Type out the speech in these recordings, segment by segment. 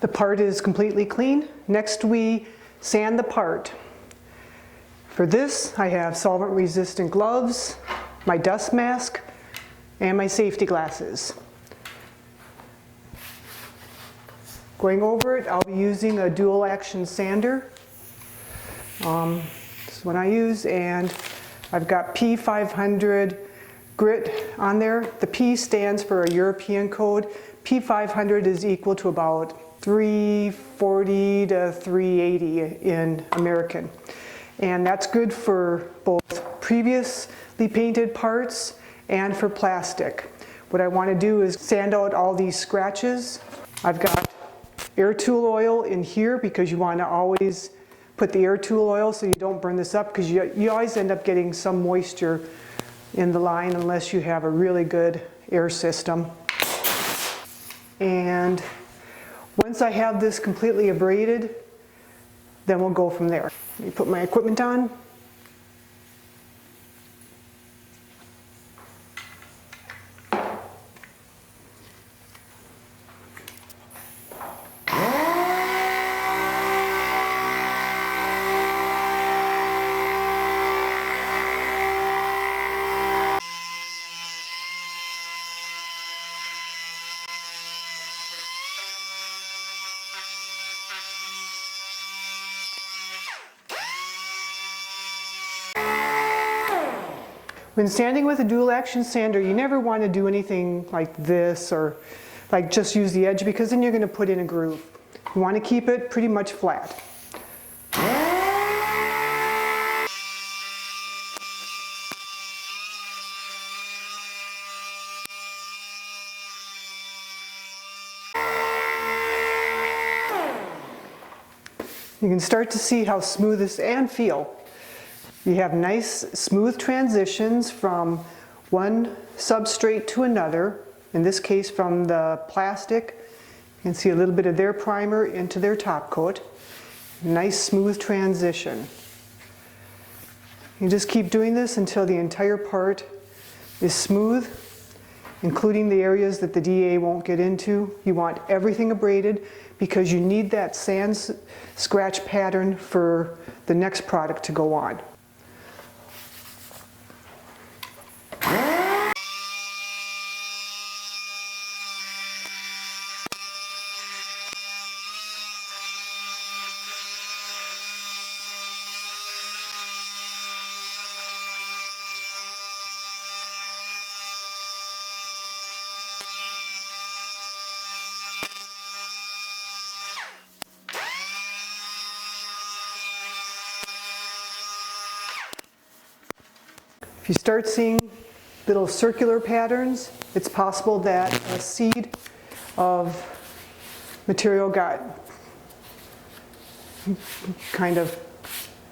The part is completely clean. Next we sand the part. For this I have solvent resistant gloves, my dust mask, and my safety glasses. Going over it, I'll be using a dual action sander. This is what I use, and I've got P500 grit on there. The P stands for a European code. P500 is equal to about 340 to 380 in American. And that's good for both previously painted parts and for plastic. What I want to do is sand out all these scratches. I've got air tool oil in here because you want to always put the air tool oil so you don't burn this up, because you always end up getting some moisture in the line unless you have a really good air system. And once I have this completely abraded, then we'll go from there. Let me put my equipment on. When sanding with a dual action sander, you never want to do anything like this or like just use the edge, because then you're going to put in a groove. You want to keep it pretty much flat. You can start to see how smooth this and feel. You have nice smooth transitions from one substrate to another, in this case from the plastic. You can see a little bit of their primer into their top coat. Nice smooth transition. You just keep doing this until the entire part is smooth, including the areas that the DA won't get into. You want everything abraded because you need that sand scratch pattern for the next product to go on. If you start seeing little circular patterns, it's possible that a seed of material got kind of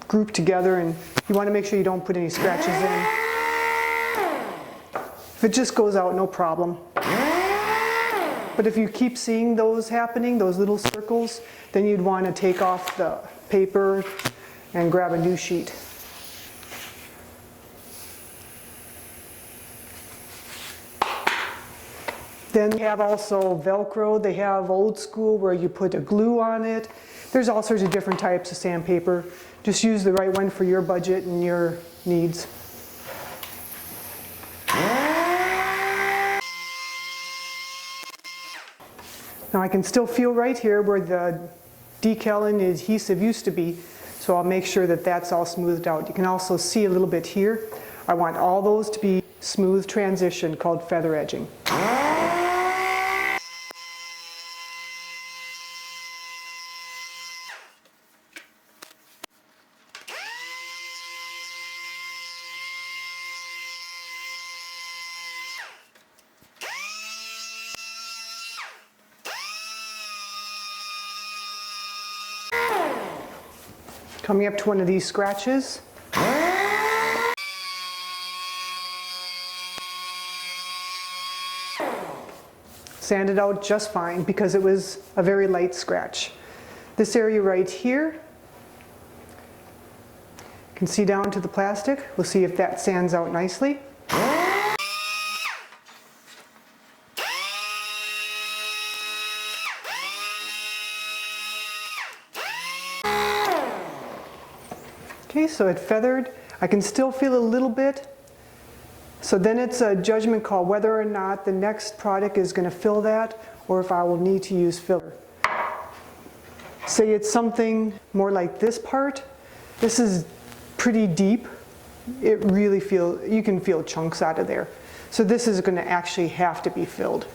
grouped together, and you want to make sure you don't put any scratches in. If it just goes out, no problem. But if you keep seeing those happening, those little circles, then you'd want to take off the paper and grab a new sheet. Then they have also Velcro. They have old school where you put a glue on it. There's all sorts of different types of sandpaper. Just use the right one for your budget and your needs. Now I can still feel right here where the decal and adhesive used to be, so I'll make sure that that's all smoothed out. You can also see a little bit here. I want all those to be smooth transition, called feather edging. Coming up to one of these scratches. Sanded out just fine because it was a very light scratch. This area right here, you can see down to the plastic. We'll see if that sands out nicely. Okay, so it feathered. I can still feel a little bit. So then it's a judgment call whether or not the next product is going to fill that or if I will need to use filler. Say it's something more like this part. This is pretty deep. It really you can feel chunks out of there. So this is going to actually have to be filled.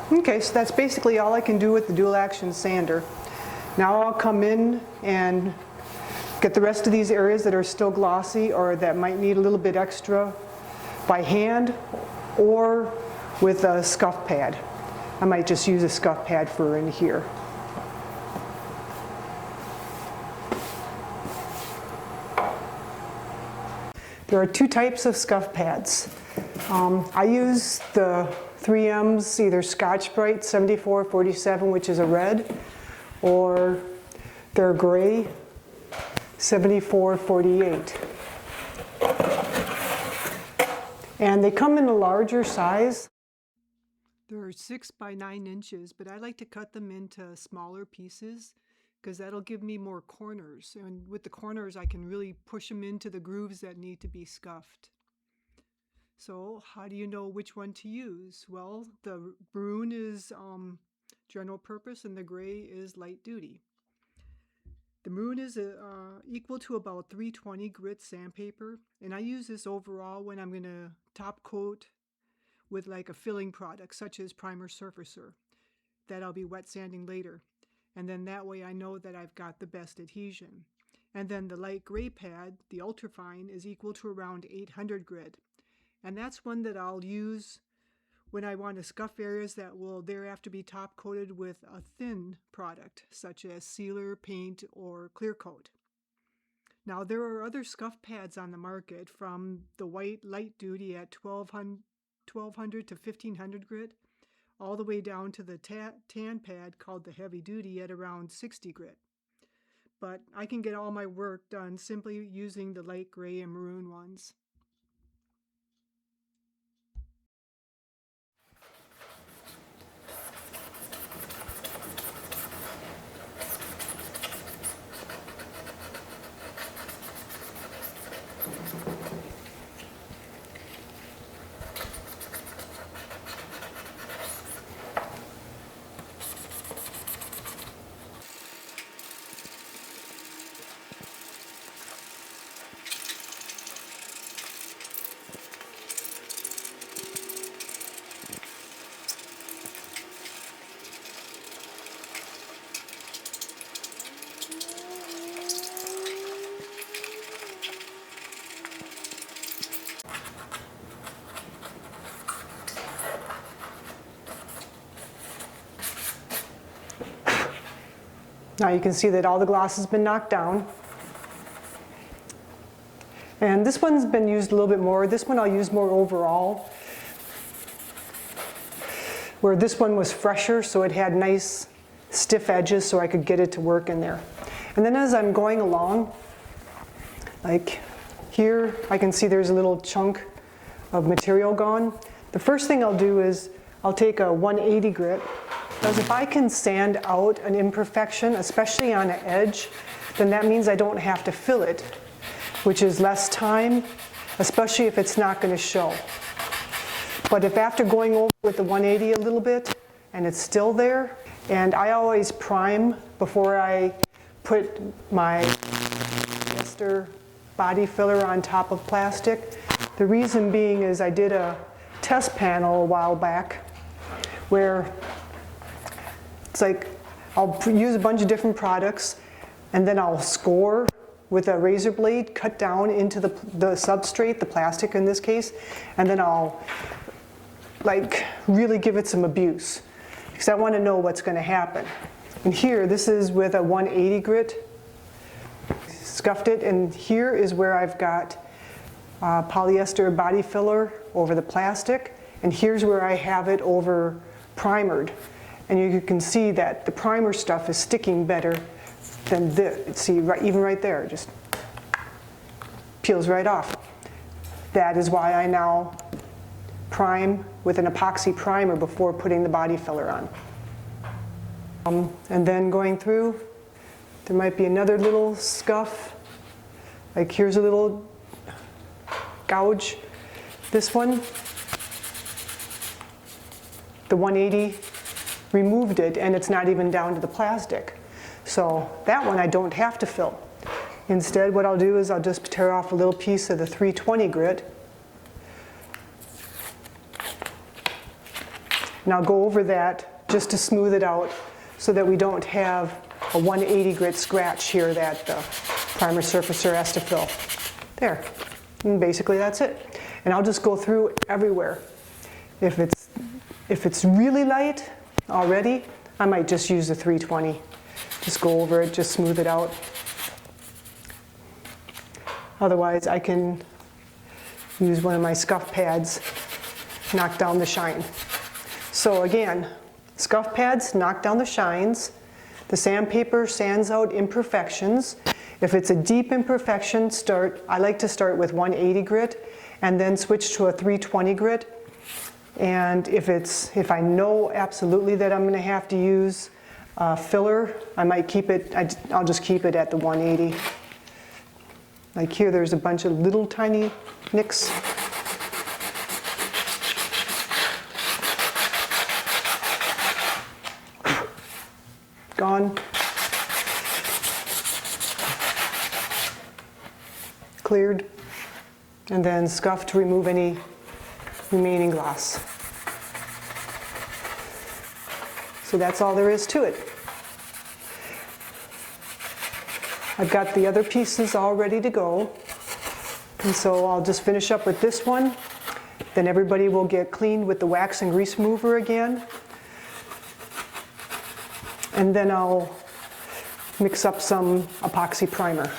Okay, so that's basically all I can do with the dual action sander. Now I'll come in and get the rest of these areas that are still glossy or that might need a little bit extra by hand or with a scuff pad. I might just use a scuff pad for in here. There are two types of scuff pads. I use the 3M's, either Scotch-Brite 7447, which is a red, or they're gray 7448. And they come in a larger size. They're 6 by 9 inches, but I like to cut them into smaller pieces because that'll give me more corners. And with the corners, I can really push them into the grooves that need to be scuffed. So how do you know which one to use? Well, the maroon is general purpose and the gray is light duty. The maroon is equal to about 320 grit sandpaper, and I use this overall when I'm going to top coat with like a filling product such as primer surfacer that I'll be wet sanding later. And then that way I know that I've got the best adhesion. And then the light gray pad, the ultrafine, is equal to around 800 grit. And that's one that I'll use when I want to scuff areas that will thereafter be top coated with a thin product, such as sealer, paint, or clear coat. Now there are other scuff pads on the market, from the white light duty at 1200 to 1500 grit, all the way down to the tan pad called the heavy duty at around 60 grit. But I can get all my work done simply using the light gray and maroon ones. Now you can see that all the gloss has been knocked down. And this one's been used a little bit more. This one I'll use more overall. Where this one was fresher, so it had nice stiff edges so I could get it to work in there. And then as I'm going along, like here, I can see there's a little chunk of material gone. The first thing I'll do is I'll take a 180 grit, because if I can sand out an imperfection, especially on an edge, then that means I don't have to fill it, which is less time, especially if it's not going to show. But if after going over with the 180 a little bit and it's still there, and I always prime before I put my polyester body filler on top of plastic. The reason being is I did a test panel a while back where it's like I'll use a bunch of different products and then I'll score with a razor blade, cut down into the substrate, the plastic in this case, and then I'll like really give it some abuse because I want to know what's going to happen. And here, this is with a 180 grit, scuffed it, and here is where I've got polyester body filler over the plastic, and here's where I have it over primered. And you can see that the primer stuff is sticking better than this. See, even right there, just peels right off. That is why I now prime with an epoxy primer before putting the body filler on. And then going through, there might be another little scuff. Like here's a little gouge. This one, the 180 removed it and it's not even down to the plastic. So that one I don't have to fill. Instead, what I'll do is I'll just tear off a little piece of the 320 grit. And I'll go over that just to smooth it out so that we don't have a 180 grit scratch here that the primer surfacer has to fill. There. And basically that's it. And I'll just go through everywhere. If it's really light already, I might just use the 320. Just go over it, just smooth it out. Otherwise, I can use one of my scuff pads, knock down the shine. So again, scuff pads knock down the shines. The sandpaper sands out imperfections. If it's a deep imperfection, I like to start with 180 grit and then switch to a 320 grit. And if I know absolutely that I'm going to have to use filler, I might keep it. I'll just keep it at the 180. Like here, there's a bunch of little tiny nicks. Gone. Cleared. And then scuff to remove any remaining gloss. So that's all there is to it. I've got the other pieces all ready to go. And so I'll just finish up with this one. Then everybody will get cleaned with the wax and grease remover again. And then I'll mix up some epoxy primer.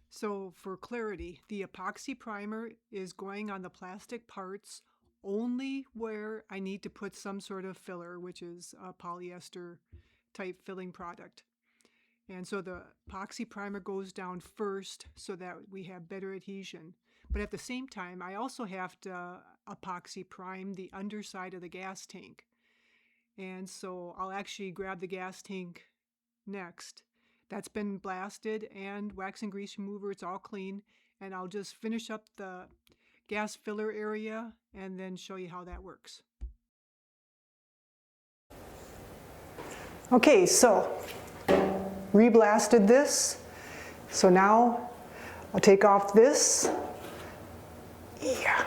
So for clarity, the epoxy primer is going on the plastic parts only where I need to put some sort of filler, which is a polyester type filling product. And so the epoxy primer goes down first so that we have better adhesion. But at the same time, I also have to epoxy prime the underside of the gas tank. And so I'll actually grab the gas tank next. That's been blasted and wax and grease remover, it's all clean. And I'll just finish up the gas filler area and then show you how that works. Okay, so reblasted this. So now I'll take off this. Yeah.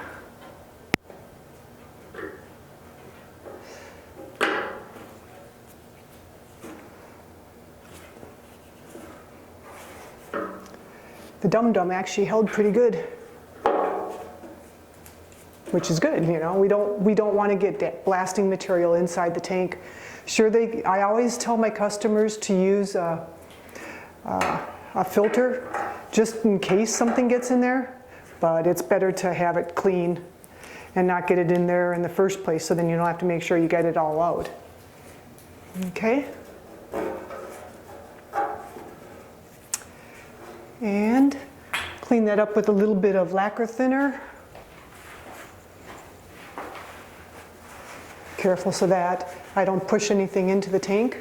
The dum-dum actually held pretty good, which is good, you know. We don't want to get that blasting material inside the tank. Sure, I always tell my customers to use a filter just in case something gets in there, but it's better to have it clean and not get it in there in the first place, so then you don't have to make sure you get it all out. Okay? And clean that up with a little bit of lacquer thinner. Careful so that I don't push anything into the tank.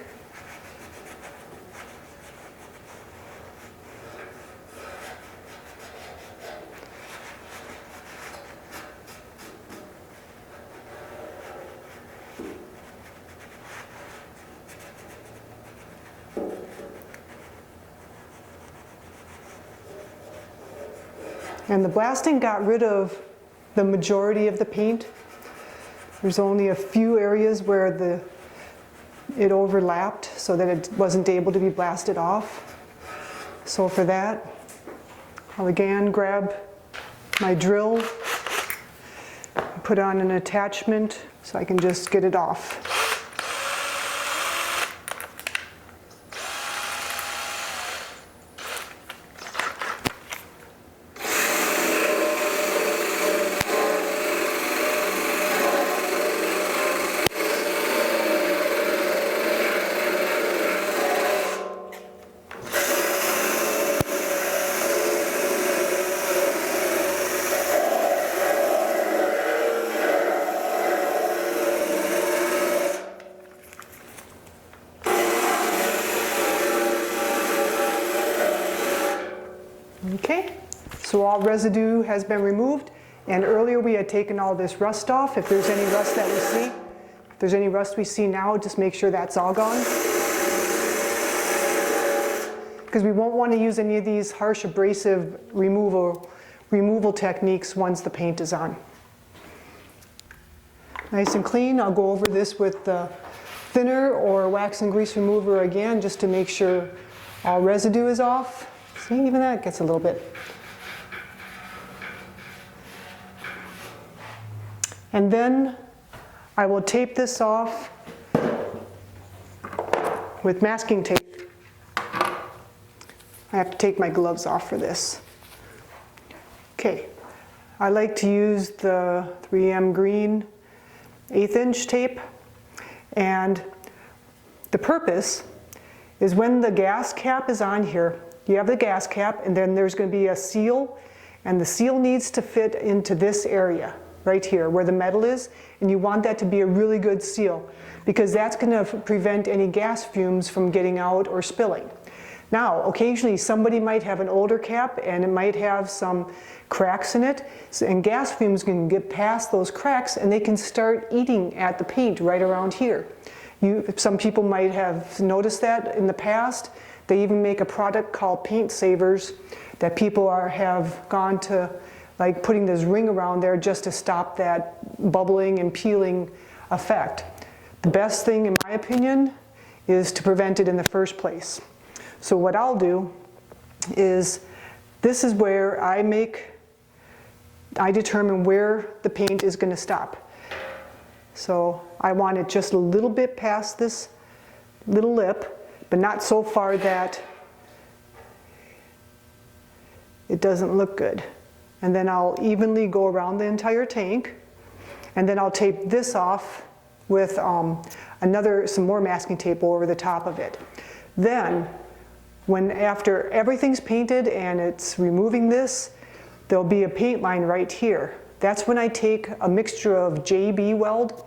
And the blasting got rid of the majority of the paint. There's only a few areas where it overlapped so that it wasn't able to be blasted off. So for that, I'll again grab my drill, put on an attachment so I can just get it off. Okay, so all residue has been removed, and earlier we had taken all this rust off. If there's any rust that we see, if there's any rust we see now, just make sure that's all gone. Because we won't want to use any of these harsh abrasive removal techniques once the paint is on. Nice and clean. I'll go over this with the thinner or wax and grease remover again just to make sure all residue is off. See, even that gets a little bit. And then I will tape this off with masking tape. I have to take my gloves off for this. Okay, I like to use the 3M green 1/8 inch tape, and the purpose is when the gas cap is on here, you have the gas cap, and then there's going to be a seal, and the seal needs to fit into this area right here where the metal is, and you want that to be a really good seal because that's going to prevent any gas fumes from getting out or spilling. Now, occasionally somebody might have an older cap and it might have some cracks in it, and gas fumes can get past those cracks and they can start eating at the paint right around here. Some people might have noticed that in the past. They even make a product called paint savers that people have gone to, like putting this ring around there just to stop that bubbling and peeling effect. The best thing, in my opinion, is to prevent it in the first place. So what I'll do is, this is where I determine where the paint is going to stop. So I want it just a little bit past this little lip, but not so far that it doesn't look good. And then I'll evenly go around the entire tank, and then I'll tape this off with some more masking tape over the top of it. Then, after everything's painted and it's removing this, there'll be a paint line right here. That's when I take a mixture of JB weld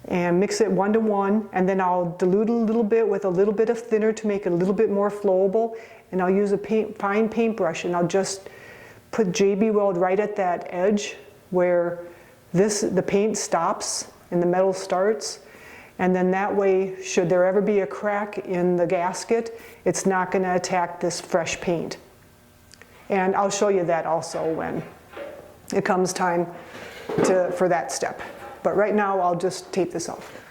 and mix it 1:1, and then I'll dilute a little bit with a little bit of thinner to make it a little bit more flowable, and I'll use a fine paintbrush, and I'll just put JB weld right at that edge where the paint stops and the metal starts, and then that way, should there ever be a crack in the gasket, it's not going to attack this fresh paint. And I'll show you that also when it comes time for that step. But right now, I'll just tape this off.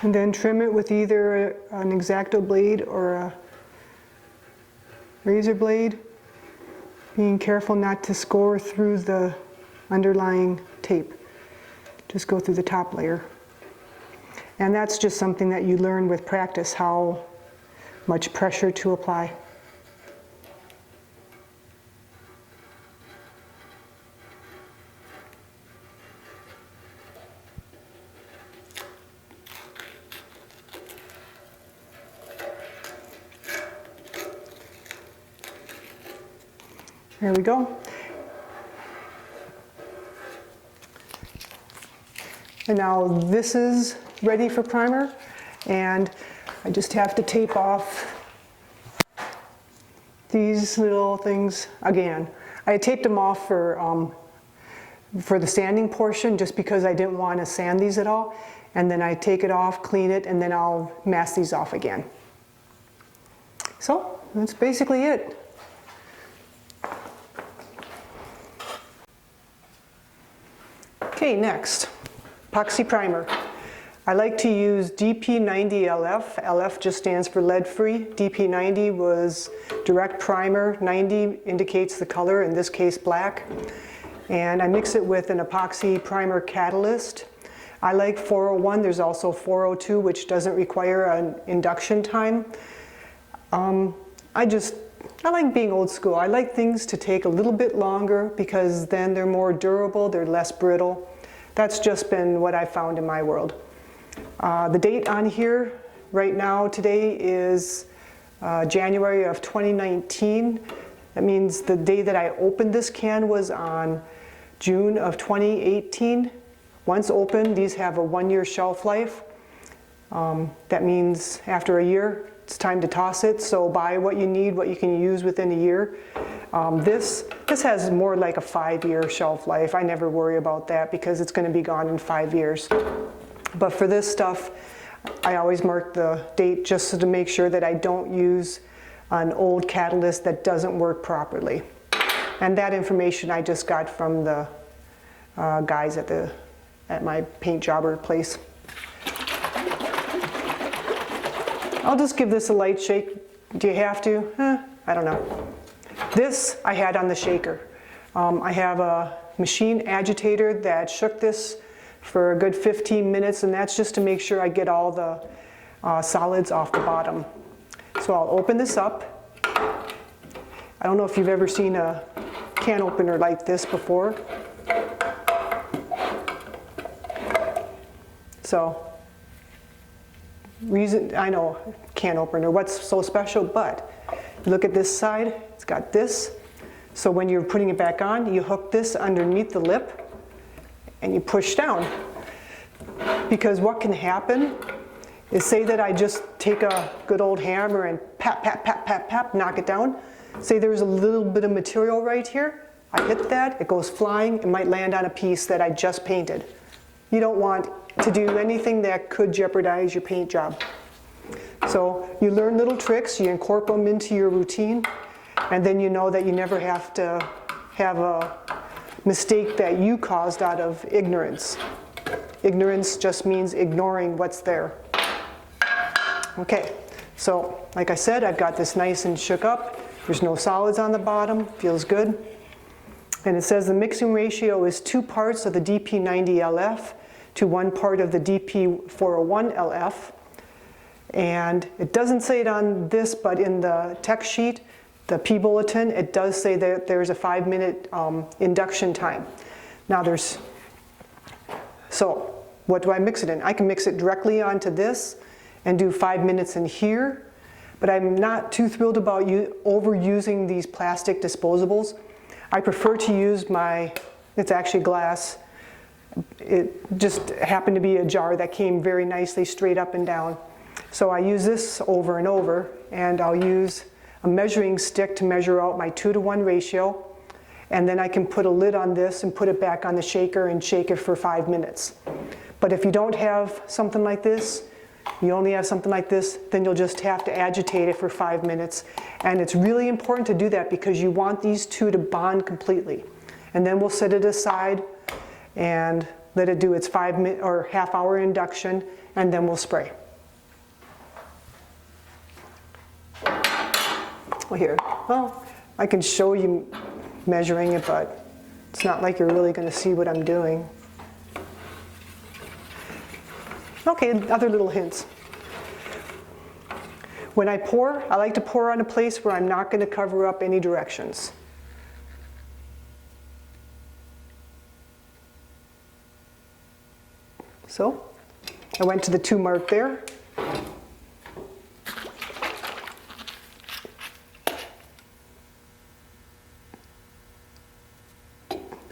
And then trim it with either an X-Acto blade or a razor blade, being careful not to score through the underlying tape. Just go through the top layer. And that's just something that you learn with practice, how much pressure to apply. There we go. And now this is ready for primer, and I just have to tape off these little things again. I taped them off for the sanding portion just because I didn't want to sand these at all. And then I take it off, clean it, and then I'll mask these off again. So that's basically it. Okay, next, epoxy primer. I like to use DP90LF. LF just stands for lead free. DP90 was direct primer. 90 indicates the color, in this case black. And I mix it with an epoxy primer catalyst. I like 401. There's also 402, which doesn't require an induction time. I like being old school. I like things to take a little bit longer because then they're more durable, they're less brittle. That's just been what I've found in my world. The date on here right now today is January of 2019. That means the day that I opened this can was on June of 2018. Once opened, these have a 1-year shelf life. That means after a year, it's time to toss it. So buy what you need, what you can use within a year. This has more like a 5-year shelf life. I never worry about that because it's going to be gone in 5 years. But for this stuff, I always mark the date just to make sure that I don't use an old catalyst that doesn't work properly. And that information I just got from the guys at my paint jobber place. I'll just give this a light shake. Do you have to? I don't know. This I had on the shaker. I have a machine agitator that shook this for a good 15 minutes, and that's just to make sure I get all the solids off the bottom. So I'll open this up. I don't know if you've ever seen a can opener like this before. So, I know can opener, what's so special, but look at this side, it's got this. So when you're putting it back on, you hook this underneath the lip and you push down. Because what can happen is, say that I just take a good old hammer and pap, pap, pap, pap, pap, knock it down. Say there's a little bit of material right here. I hit that, it goes flying, it might land on a piece that I just painted. You don't want to do anything that could jeopardize your paint job. So you learn little tricks, you incorporate them into your routine, and then you know that you never have to have a mistake that you caused out of ignorance. Ignorance just means ignoring what's there. Okay, so like I said, I've got this nice and shook up. There's no solids on the bottom, feels good. And it says the mixing ratio is 2 parts of the DP90LF to 1 part of the DP401LF. And it doesn't say it on this, but in the text sheet, the P bulletin, it does say that there's a 5-minute induction time. Now so what do I mix it in? I can mix it directly onto this and do 5 minutes in here, but I'm not too thrilled about overusing these plastic disposables. I prefer to use it's actually glass. It just happened to be a jar that came very nicely straight up and down. So I use this over and over, and I'll use a measuring stick to measure out my 2-to-1 ratio, and then I can put a lid on this and put it back on the shaker and shake it for 5 minutes. But if you don't have something like this, you only have something like this, then you'll just have to agitate it for 5 minutes. And it's really important to do that because you want these two to bond completely. And then we'll set it aside, and let it do its 5-minute or half-hour induction, and then we'll spray. Well, here, well, I can show you measuring it, but it's not like you're really going to see what I'm doing. Okay, other little hints. When I pour, I like to pour on a place where I'm not going to cover up any directions. So, I went to the 2 mark there.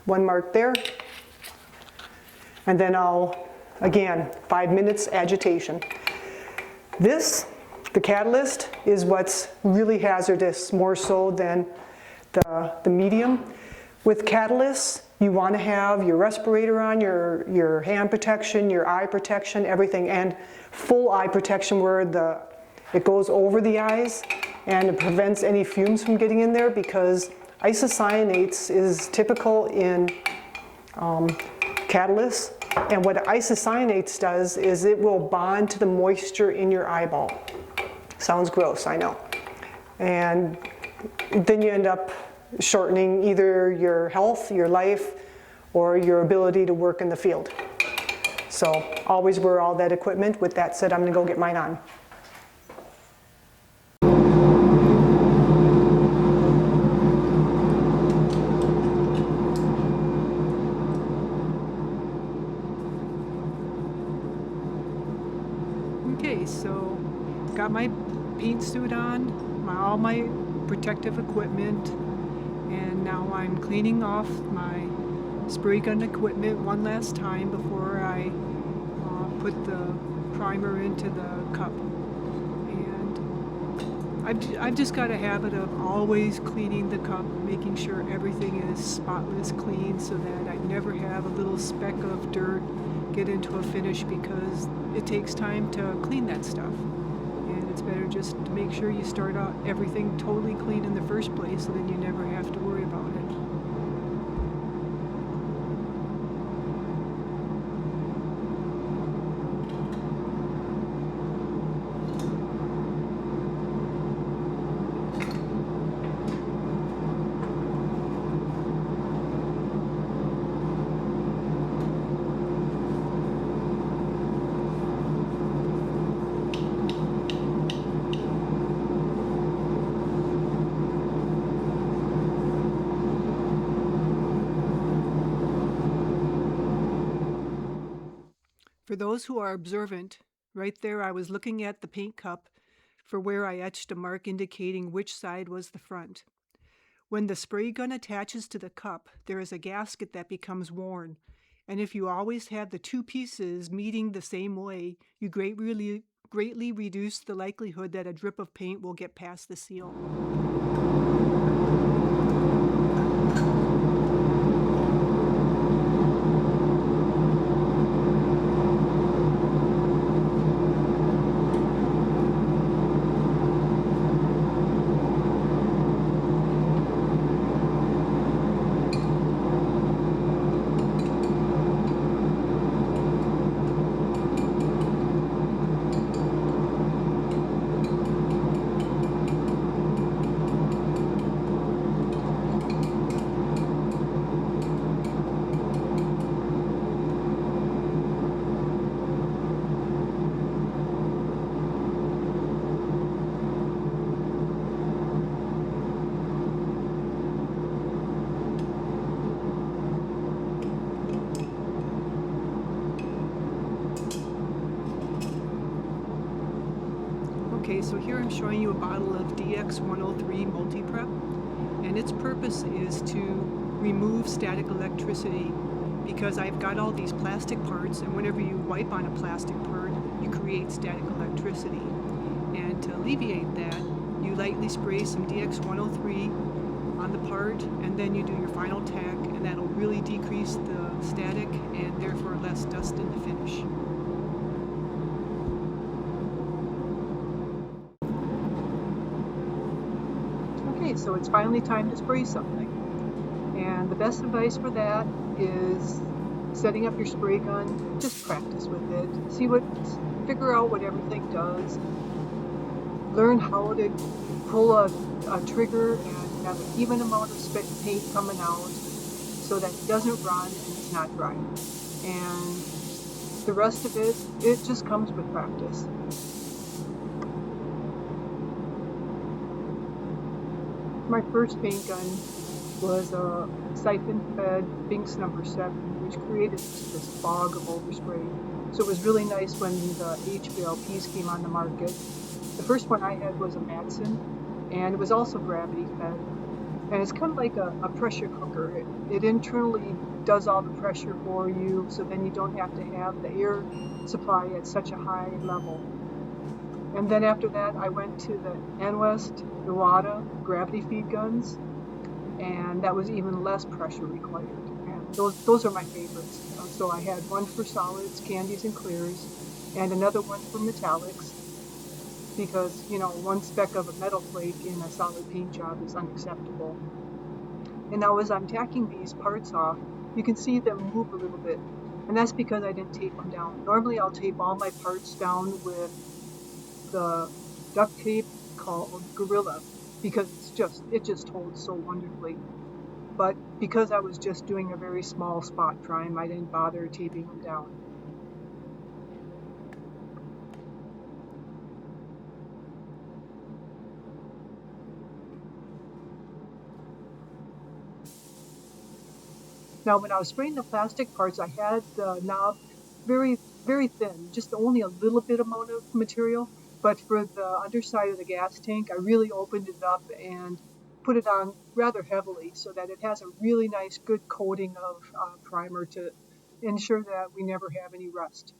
One mark there. And then I'll, again, 5 minutes agitation. This, the catalyst, is what's really hazardous, more so than the medium. With catalysts, you want to have your respirator on, your hand protection, your eye protection, everything, and full eye protection where it goes over the eyes and it prevents any fumes from getting in there, because isocyanates is typical in catalysts. And what isocyanates does is it will bond to the moisture in your eyeball. Sounds gross, I know. And then you end up shortening either your health, your life, or your ability to work in the field. So always wear all that equipment. With that said, I'm going to go get mine on. Okay, so got my paint suit on, all my protective equipment, and now I'm cleaning off my spray gun equipment one last time before I put the primer into the cup. And I've just got a habit of always cleaning the cup, making sure everything is spotless clean so that I never have a little speck of dirt get into a finish, because it takes time to clean that stuff. And it's better just to make sure you start out everything totally clean in the first place, so then you never have to worry about it. For those who are observant, right there I was looking at the paint cup for where I etched a mark indicating which side was the front. When the spray gun attaches to the cup, there is a gasket that becomes worn, and if you always have the 2 pieces meeting the same way, you greatly reduce the likelihood that a drip of paint will get past the seal. Okay, so here I'm showing you a bottle of DX103 Multi-Prep, and its purpose is to remove static electricity, because I've got all these plastic parts, and whenever you wipe on a plastic part, you create static electricity. And to alleviate that, you lightly spray some DX103 on the part, and then you do your final tack, and that'll really decrease the static and therefore less dust in the finish. Okay, so it's finally time to spray something. And the best advice for that is setting up your spray gun, just practice with it. Figure out what everything does. Learn how to pull a trigger and have an even amount of paint coming out so that it doesn't run and it's not dry. And the rest of it just comes with practice. My first paint gun was a siphon-fed Binks number 7, which created this fog of overspray. So it was really nice when the HVLPs came on the market. The first one I had was a Madsen, and it was also gravity-fed. And it's kind of like a pressure cooker. It internally does all the pressure for you, so then you don't have to have the air supply at such a high level. And then after that, I went to the Anwest Iwata gravity feed guns, and that was even less pressure required. And those are my favorites. So I had one for solids, candies, and clears, and another one for metallics, because one speck of a metal flake in a solid paint job is unacceptable. And now as I'm tacking these parts off, you can see them move a little bit, and that's because I didn't tape them down. Normally I'll tape all my parts down with the duct tape called Gorilla, because it just holds so wonderfully. But because I was just doing a very small spot prime, I didn't bother taping them down. Now when I was spraying the plastic parts, I had the knob very, very thin, just only a little bit amount of material. But for the underside of the gas tank, I really opened it up and put it on rather heavily so that it has a really nice, good coating of primer to ensure that we never have any rust.